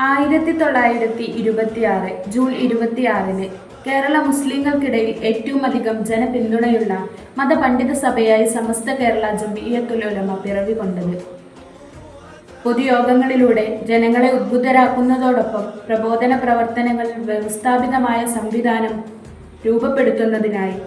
1926 June 26 Kerala മുസ്ലിങ്ങൾക്കിടയിൽ ഏറ്റവും അധികം ജനപിന്തുണയുള്ള മതപണ്ഡിത സഭയായി സമസ്ത കേരള ജംഇയ്യത്തുൽ ഉലമ പിറവികൊണ്ടത്. പൊതുയോഗങ്ങളിലൂടെ ജനങ്ങളെ ഉദ്ബുദ്ധരാക്കുന്നതോടൊപ്പം പ്രബോധന പ്രവർത്തനങ്ങളിൽ വ്യവസ്ഥാപിതമായ സംവിധാനം രൂപപ്പെടുത്തുന്നതിനായി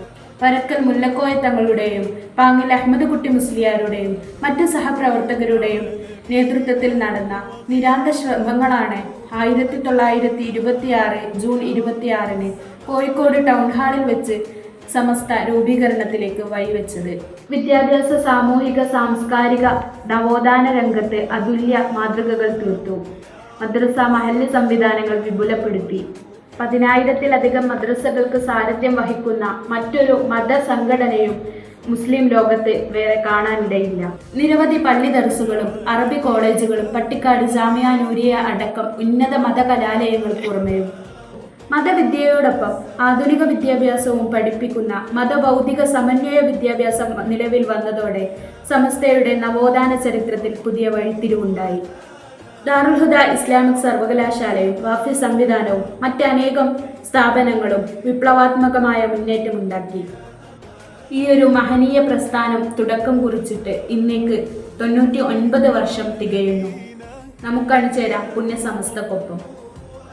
പരക്കൽ മുല്ലക്കോയ തങ്ങളുടെയും പാങ്ങിൽ അഹമ്മദ് കുട്ടി മുസ്ലിയാരുടെയും മറ്റ് സഹപ്രവർത്തകരുടെയും നേതൃത്വത്തിൽ നടന്ന നിരാന്ത ശ്രമങ്ങളാണ് 1926 ജൂൺ 26 കോഴിക്കോട് ടൗൺ ഹാളിൽ വെച്ച് സമസ്ത രൂപീകരണത്തിലേക്ക് വഴിവെച്ചത്. വിദ്യാഭ്യാസ, സാമൂഹിക, സാംസ്കാരിക, നവോത്ഥാന രംഗത്ത് അതുല്യ മാതൃകകൾ തീർത്തു. മദ്രസ മഹല്ല് സംവിധാനങ്ങൾ വിപുലപ്പെടുത്തി. 10,000-ലധികം മദ്രസകൾക്ക് സാരഥ്യം വഹിക്കുന്ന മറ്റൊരു മതസംഘടനയും മുസ്ലിം ലോകത്ത് വേറെ കാണാനിടയില്ല. നിരവധി പള്ളി ദർസുകളും അറബി കോളേജുകളും പട്ടിക്കാട് ജാമിയ നൂരിയ അടക്കം ഉന്നത മതകലാലയങ്ങൾ പുറമേയും മതവിദ്യയോടൊപ്പം ആധുനിക വിദ്യാഭ്യാസവും പഠിപ്പിക്കുന്ന മതഭൗതിക സമന്വയ വിദ്യാഭ്യാസം നിലവിൽ വന്നതോടെ സമസ്തയുടെ നവോത്ഥാന ചരിത്രത്തിൽ പുതിയ വഴിത്തിരിവുണ്ടായി. ദാറുൽ ഹുദ ഇസ്ലാമിക് സർവകലാശാലയും വാഫി സംവിധാനവും മറ്റനേകം സ്ഥാപനങ്ങളും വിപ്ലവാത്മകമായ മുന്നേറ്റമുണ്ടാക്കി. ഈയൊരു മഹനീയ പ്രസ്ഥാനം തുടക്കം കുറിച്ചിട്ട് ഇന്നേക്ക് 99 വർഷം തികയുന്നു. നമുക്കണിചേരാം പുണ്യ സമസ്തക്കൊപ്പം.